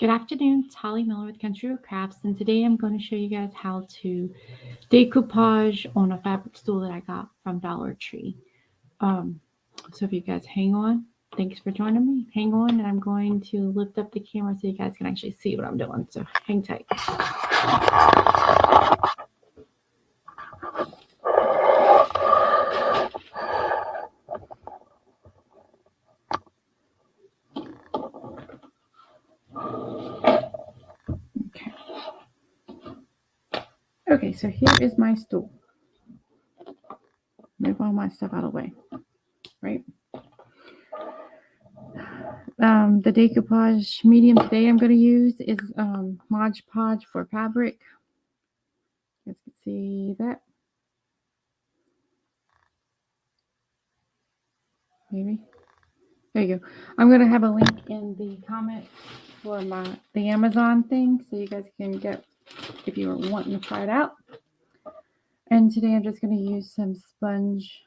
Good afternoon, it's Holly Miller with Country Road Crafts, and today I'm going to show you guys how to decoupage on a fabric stool that I got from Dollar Tree. So if you guys hang on, thanks for joining me. Hang on, and I'm going to lift up the camera so you guys can actually see what I'm doing. So hang tight. Okay, so here is my stool. Move all my stuff out of the way, right? The decoupage medium today I'm going to use is Mod Podge for fabric. You guys can see that. Maybe. There you go. I'm going to have a link in the comment for the Amazon thing so you guys can get if you were wanting to try it out. And today I'm just going to use some sponge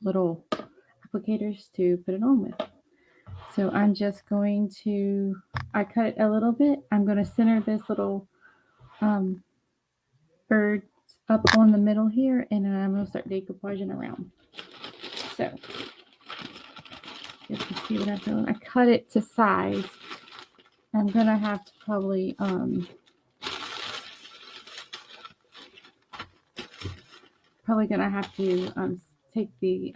little applicators to put it on with. So I'm just going to, I cut it a little bit. I'm going to center this little bird up on the middle here, and then I'm going to start decoupaging around. So you can see what I'm doing. I cut it to size. I'm going to have to probably take the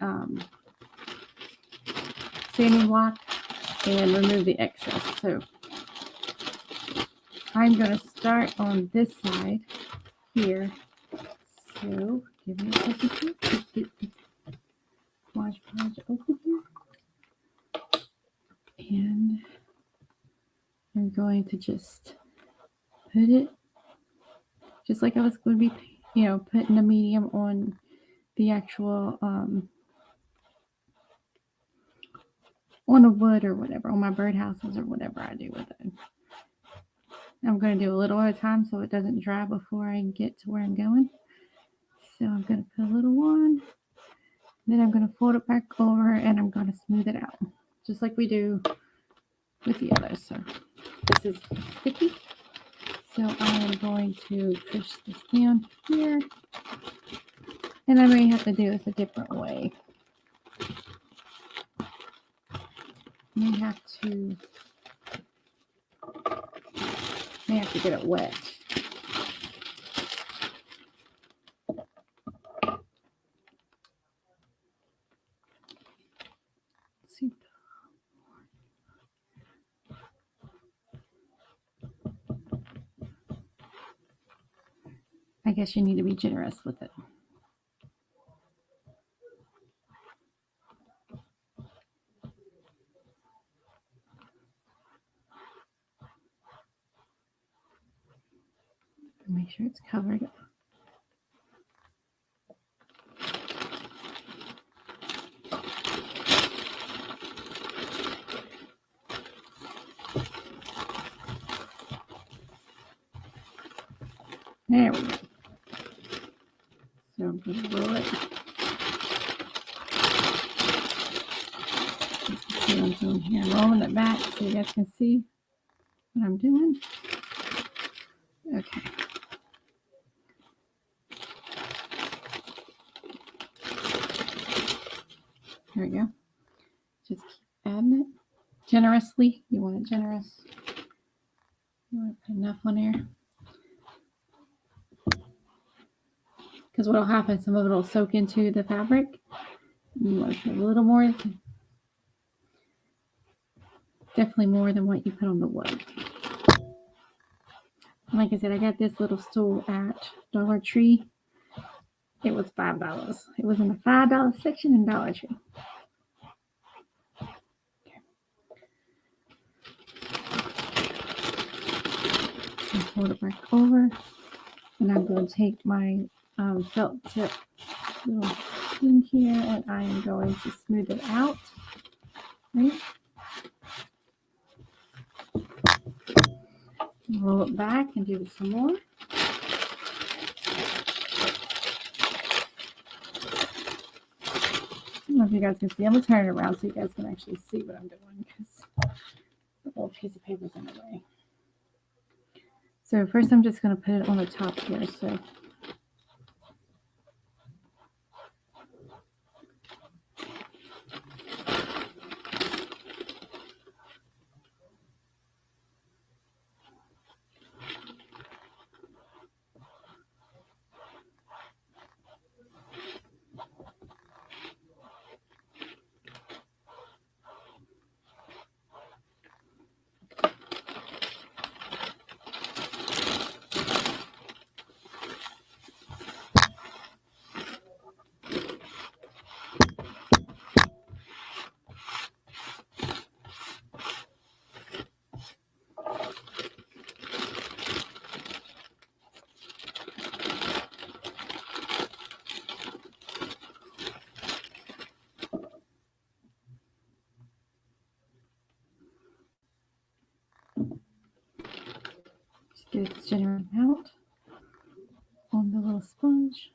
sanding block and remove the excess. So I'm going to start on this side here. So give me a second to get the Mod Podge open here. And I'm going to just put it just like I was going to be, putting a medium on the actual on a wood or whatever, on my birdhouses or whatever I do with it. I'm going to do a little at a time so it doesn't dry before I get to where I'm going. So I'm going to put a little one, then I'm going to fold it back over and I'm going to smooth it out, just like we do with the others. So this is sticky. So I am going to push this down here. And I may have to do this a different way. May have to get it wet. Let's see. I guess you need to be generous with it. Make sure it's covered. There we go. So I'm going to roll it. See what I'm doing here. Rolling it back so you guys can see what I'm doing. Okay. There we go. Just keep adding it generously. You want it generous. You want to put enough on there. Because what will happen, some of it will soak into the fabric. You want to put a little more. Definitely more than what you put on the wood. And like I said, I got this little stool at Dollar Tree. It was $5. It was in the $5 section in Dollar Tree. And fold it back over. And I'm going to take my felt tip little thing here and I am going to smooth it out. Right? Roll it back and do some more. I don't know if you guys can see. I'm going to turn it around so you guys can actually see what I'm doing because the little piece of paper's in the way. So first I'm just going to put it on the top here. So just get it generous out on the little sponge.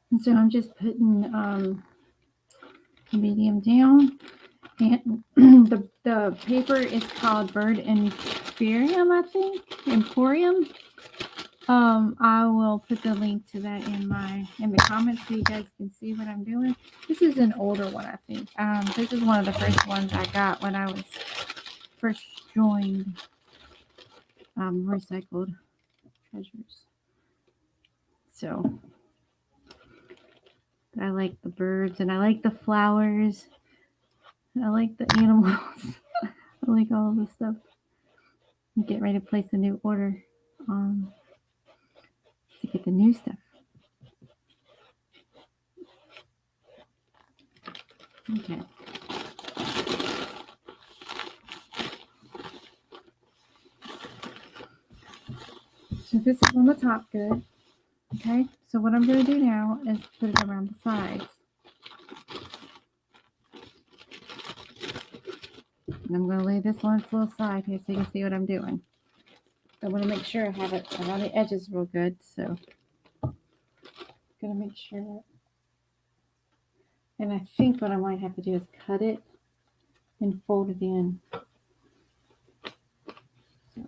And so I'm just putting medium down, and the paper is called Bird Emporium, I think. Emporium. I will put the link to that in the comments so you guys can see what I'm doing. This is an older one, I think. This is one of the first ones I got when I was first joined Recycled Treasures. So I like the birds and I like the flowers. I like the animals. I like all of this stuff. I'm getting ready to place a new order to get the new stuff. Okay. So this is on the top good. Okay. So what I'm going to do now is put it around the sides. And I'm going to lay this on its little side here so you can see what I'm doing. I want to make sure I have it around the edges real good. So I'm going to make sure. And I think what I might have to do is cut it and fold it in. So,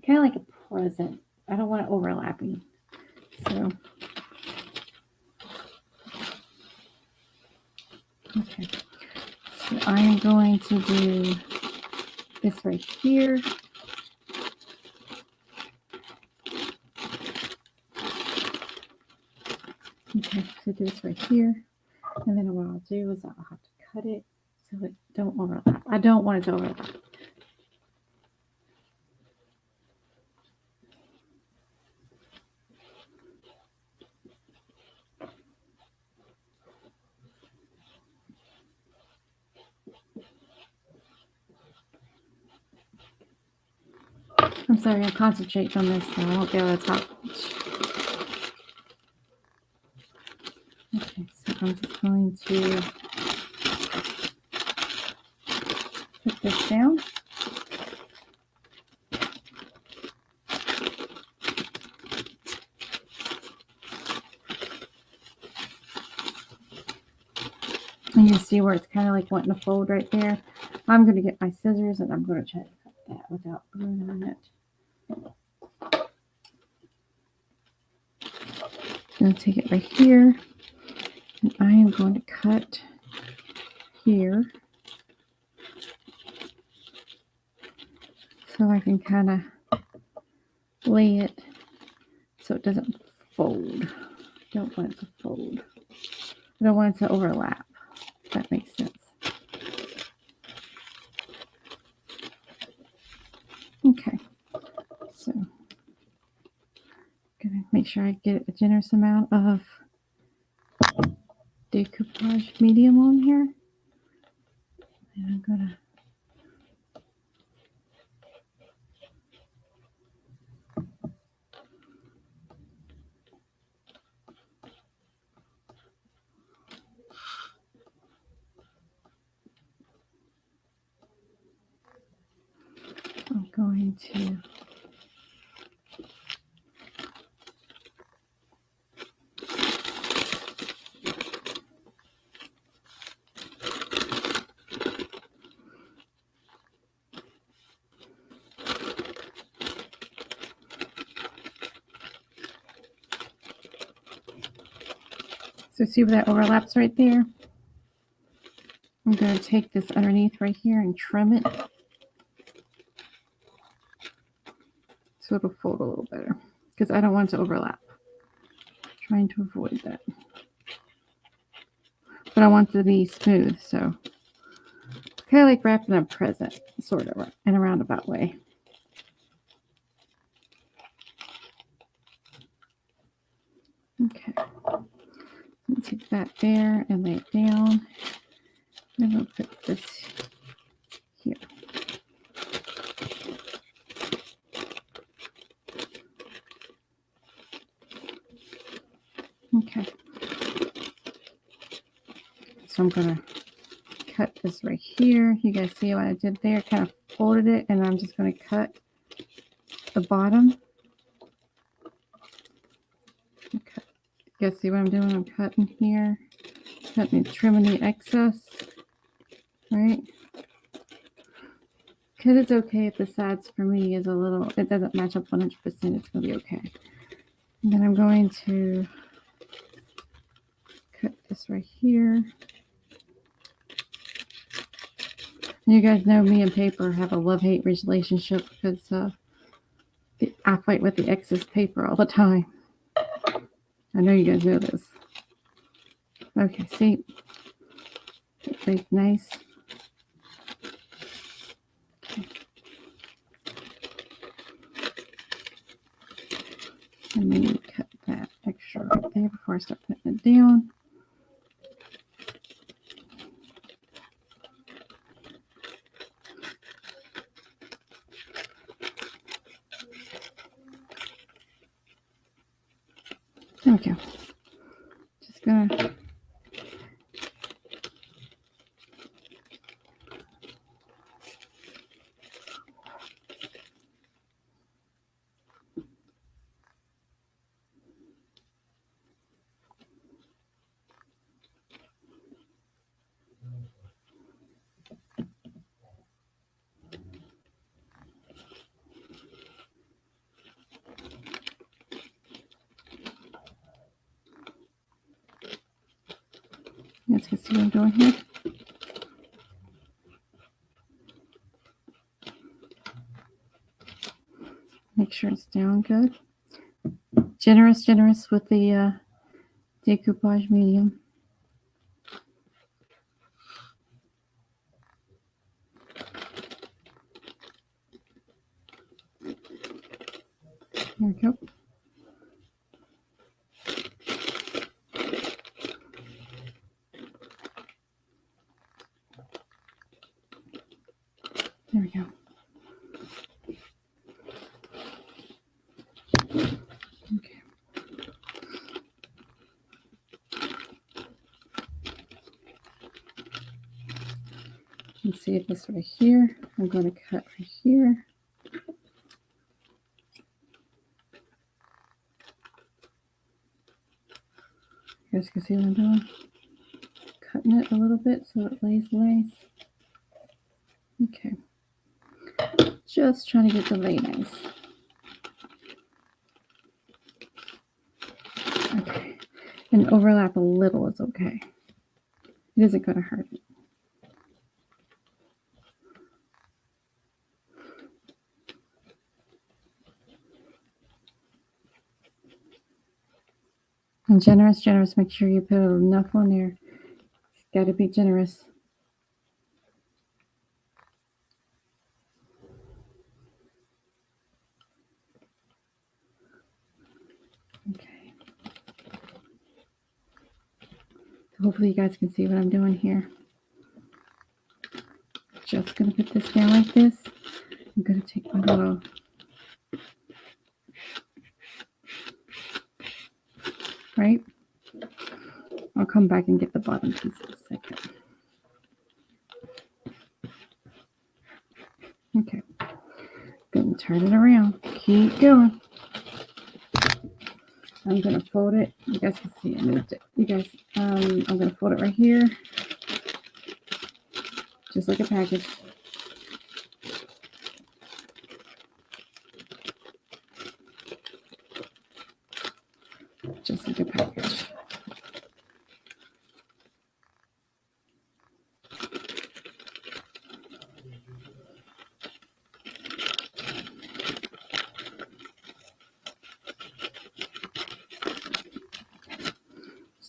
kind of like a present. I don't want it overlapping. So, okay. So I am going to do this right here. Okay, so do this right here. And then what I'll do is I'll have to cut it so it don't overlap. I don't want it to overlap. I'm sorry, I'm concentrating on this so I won't be able to talk much. Okay, so I'm just going to put this down. And you see where it's kind of like wanting to fold right there. I'm going to get my scissors and I'm going to try to cut that without ruining it. I'm going to take it right here. And I am going to cut here. So I can kind of lay it so it doesn't fold. I don't want it to fold. I don't want it to overlap. If that makes sense. Okay. So I'm gonna make sure I get a generous amount of decoupage medium on here. And I'm gonna going to so see where that overlaps right there? I'm going to take this underneath right here and trim it so it'll fold a little better because I don't want it to overlap. I'm trying to avoid that. But I want it to be smooth, so kind of like wrapping a present, sort of, in a roundabout way. Okay. Take that there and lay it down. And we'll put this here. Okay. So I'm going to cut this right here. You guys see what I did there? Kind of folded it, and I'm just going to cut the bottom. Okay. You guys see what I'm doing? I'm cutting here, cutting and trimming the excess, right? Because it's okay if the sides for me is a little, it doesn't match up 100%, it's going to be okay. And then I'm going to cut this right here. You guys know me and paper have a love-hate relationship because I fight with the excess paper all the time. I know you guys know this. Okay, see? It's nice. Okay. And then you cut that extra right there before I start putting it down. There we go. Just gonna let's see what I'm doing here. Make sure it's down good. Generous with the decoupage medium. There we go. There we go. Okay. You can see this right here. I'm going to cut right here. You guys can see what I'm doing. Cutting it a little bit so it lays nice. Okay. Just trying to get the lay nice. Okay. And overlap a little is okay. It isn't going to hurt it. And generous. Make sure you put enough on there. It's got to be generous. Okay. So hopefully you guys can see what I'm doing here. Just going to put this down like this. I'm going to take my little right. I'll come back and get the bottom piece in a second. Okay. turn it around. Keep going. I'm going to fold it. You guys can see I moved it. You guys, I'm going to fold it right here. Just like a package. Just like a package.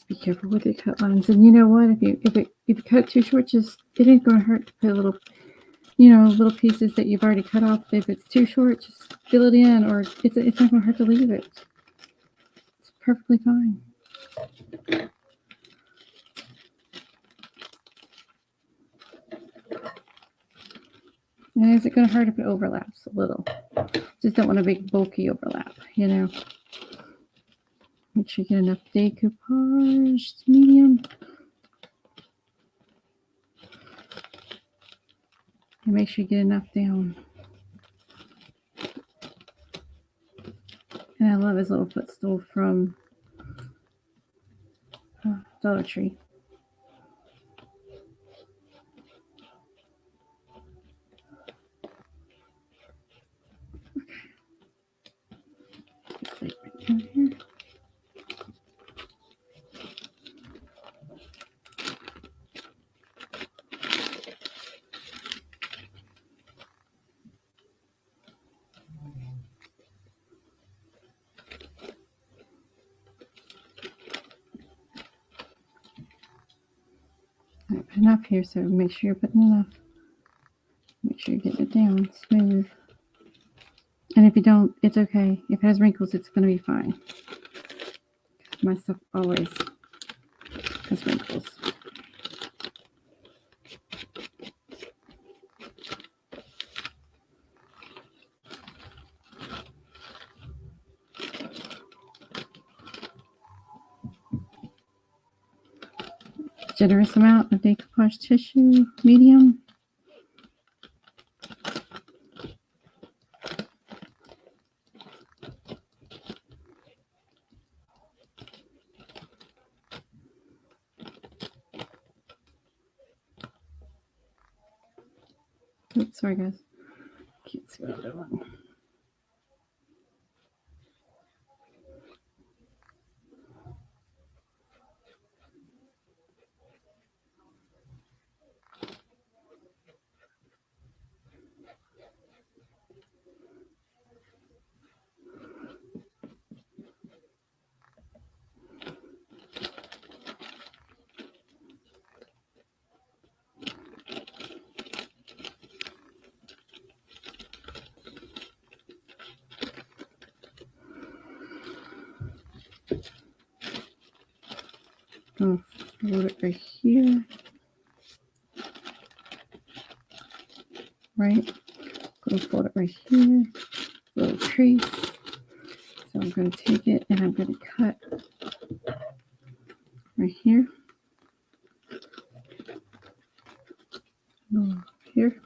Be careful with your cut lines, and you know what? If you cut too short, just it ain't gonna hurt to put little, little pieces that you've already cut off. If it's too short, just fill it in, or it's not gonna hurt to leave it. It's perfectly fine. And is it gonna hurt if it overlaps a little? Just don't want a big bulky overlap, Make sure you get enough decoupage, medium. And make sure you get enough down. And I love his little footstool from Dollar Tree. Okay. Right down here. Enough here, so make sure you're putting enough. Make sure you're getting it down smooth. And if you don't, it's okay. If it has wrinkles, it's going to be fine. My stuff always has wrinkles. Generous amount of decoupage tissue, medium. Oops, sorry guys. Can't see what I'm doing. I'm going to fold it right here. Right? Going to fold it right here. Little crease. So I'm going to take it and I'm going to cut right here. Here.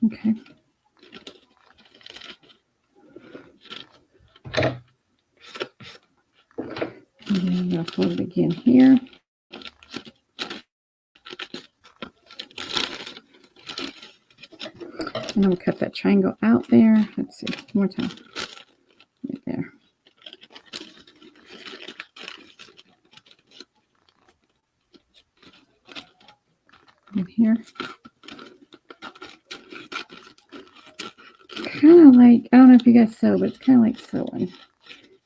Okay. And then I'm going to fold it again here. And I'm going to cut that triangle out there. Let's see, one more time. Right there. And here. Kind of like, I don't know if you guys sew, but it's kind of like sewing.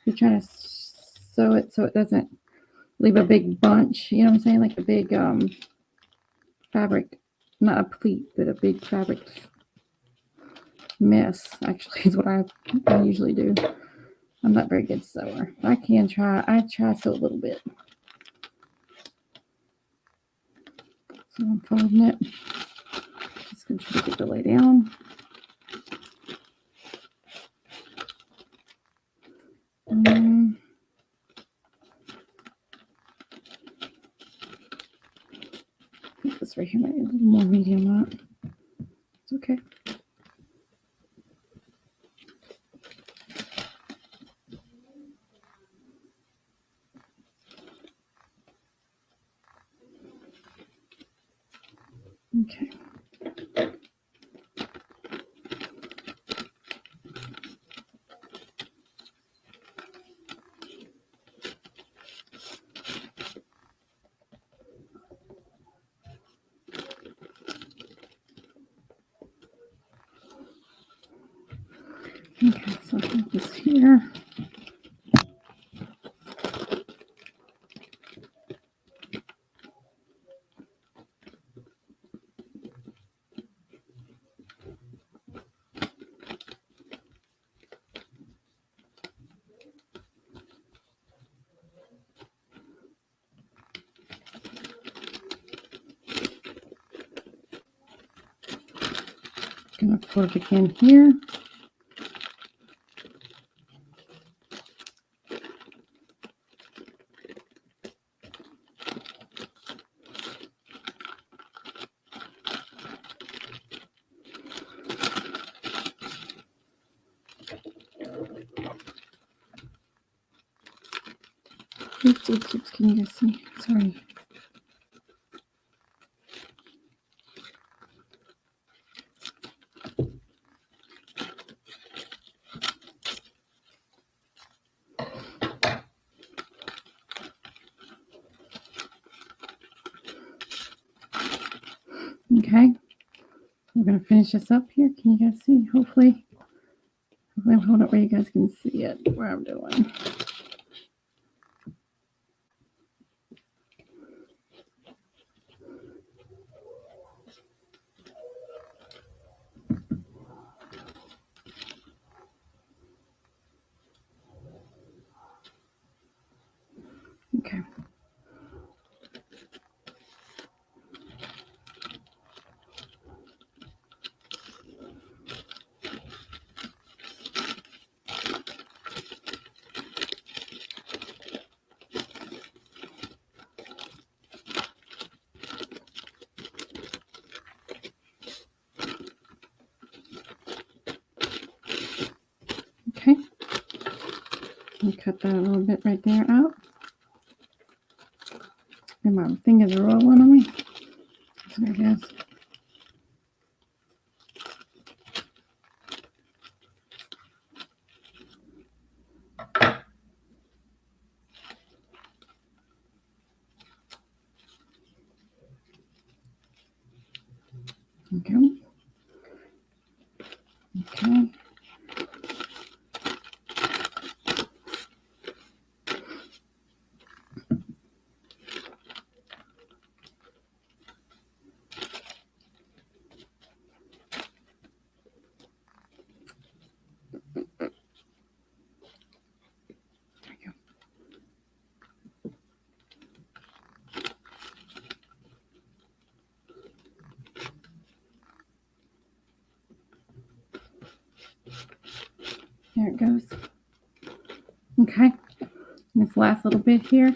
You're trying to sew it so it doesn't leave a big bunch. You know what I'm saying? Like a big fabric, not a pleat, but a big fabric mess, actually, is what I usually do. I'm not very good sewer. I try to sew a little bit. So I'm folding it. Just going to try to get the lay down. Put this right here, maybe a little more medium on it. It's okay. Okay. Okay, so I'll put this here. Gonna fold again here. Oops, can you guys see? Sorry. Okay. We're going to finish this up here. Can you guys see? Hopefully I'll hold it where you guys can see it, where I'm doing. Okay. Okay. And cut that a little bit right there out. And my fingers are rolling on me. There it is. Okay. Okay. There it goes. Okay. This last little bit here.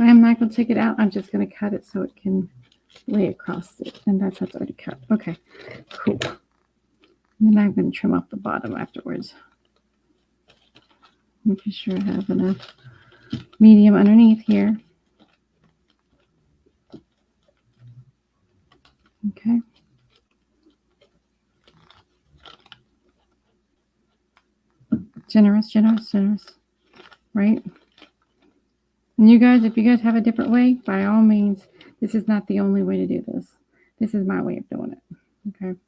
I'm not going to take it out. I'm just going to cut it so it can lay across it. And that's how it's already cut. Okay, cool. And then I'm going to trim off the bottom afterwards. Making sure I have enough medium underneath here. Okay. Generous, right? And you guys, if you guys have a different way, by all means, this is not the only way to do this. This is my way of doing it. Okay.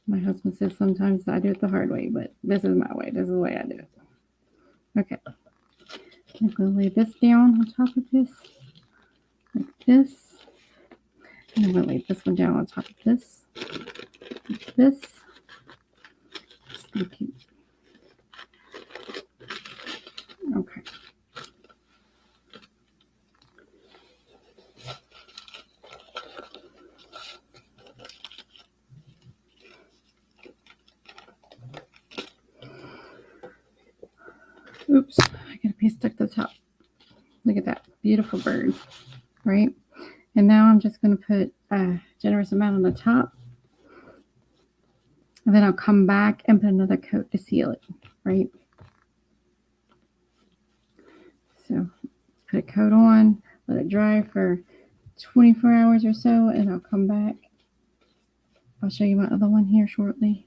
My husband says sometimes I do it the hard way, but this is my way. This is the way I do it. Okay. I'm going to lay this down on top of this, like this. And I'm going to lay this one down on top of this, like this. Okay. Oops, I got a piece stuck to the top. Look at that beautiful bird, right? And now I'm just going to put a generous amount on the top. And then I'll come back and put another coat to seal it, right? So put a coat on, let it dry for 24 hours or so, and I'll come back. I'll show you my other one here shortly.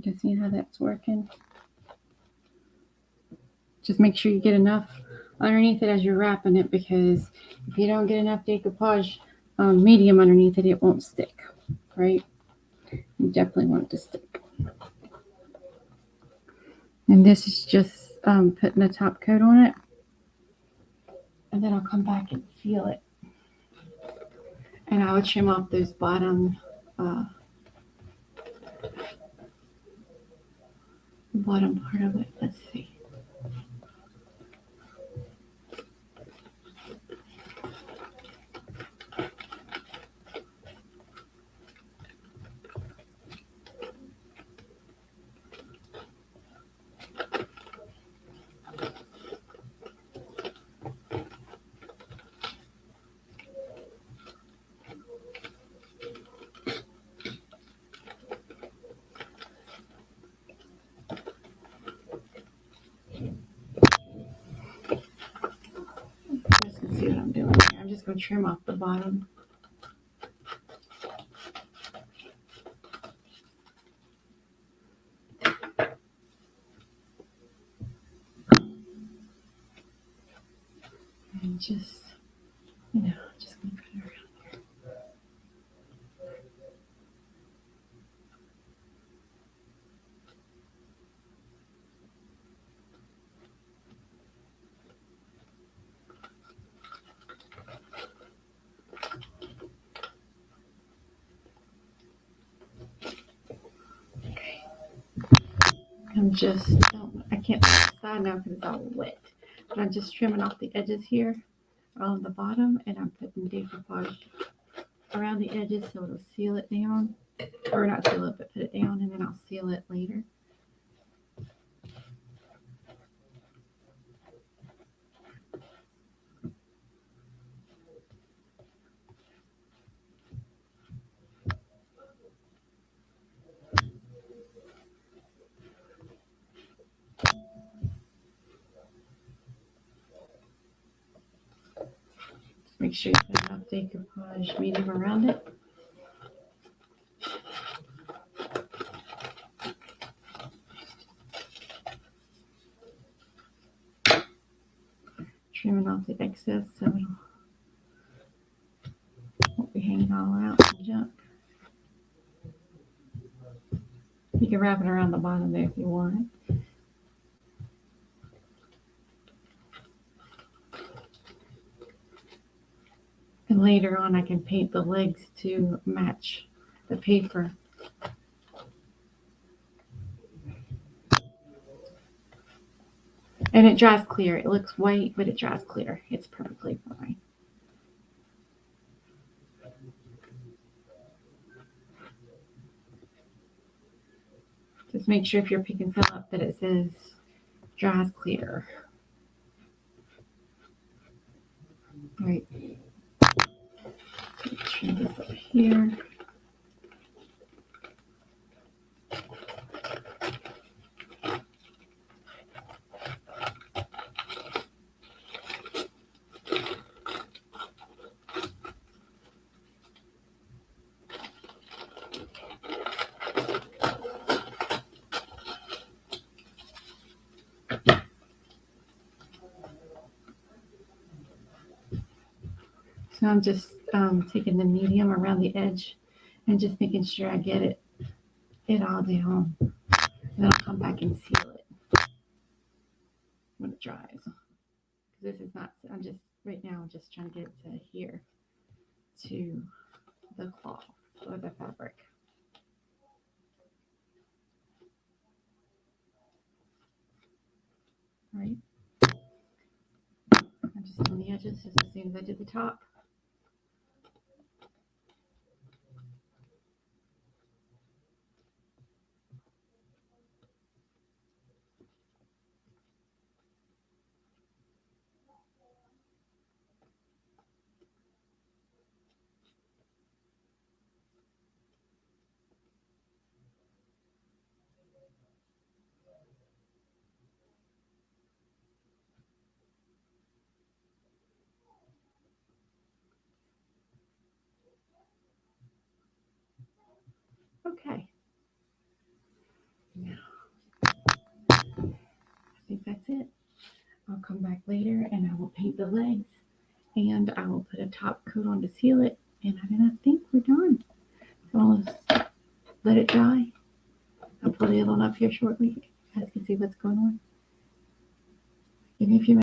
Just see how that's working. Just make sure you get enough underneath it as you're wrapping it, because if you don't get enough decoupage medium underneath it, it won't stick, right? You definitely want it to stick. And this is just putting a top coat on it. And then I'll come back and seal it. And I would trim off those bottom the bottom part of it. Let's see. See what I'm doing here. I'm just going to trim off the bottom. And just, just going to put it around there. Okay. I can't see the side now because it's all wet. But I'm just trimming off the edges here on the bottom, and I'm putting decoupage around the edges so it'll seal it down. Or not seal it, but put it down, and then I'll seal it later. Make sure you put enough decoupage medium around it. Trimming off the excess so it won't be hanging all out and junk. You can wrap it around the bottom there if you want. And later on I can paint the legs to match the paper. And it dries clear. It looks white, but it dries clear. It's perfectly fine. Just make sure if you're picking some up that it says dries clear. All right. Trim this up here. So I'm just taking the medium around the edge and just making sure I get it all down. And I'll come back and seal it when it dries. This is not, I'm just, right now, I'm just trying to get it to here, to the cloth or the fabric. All right. I'm just doing the edges just as soon as I did the top. Okay. Now, I think that's it. I'll come back later and I will paint the legs and I will put a top coat on to seal it. And then I think we're done. So I'll just let it dry. I'll put it on up here shortly. You guys can see what's going on. Give me a few minutes.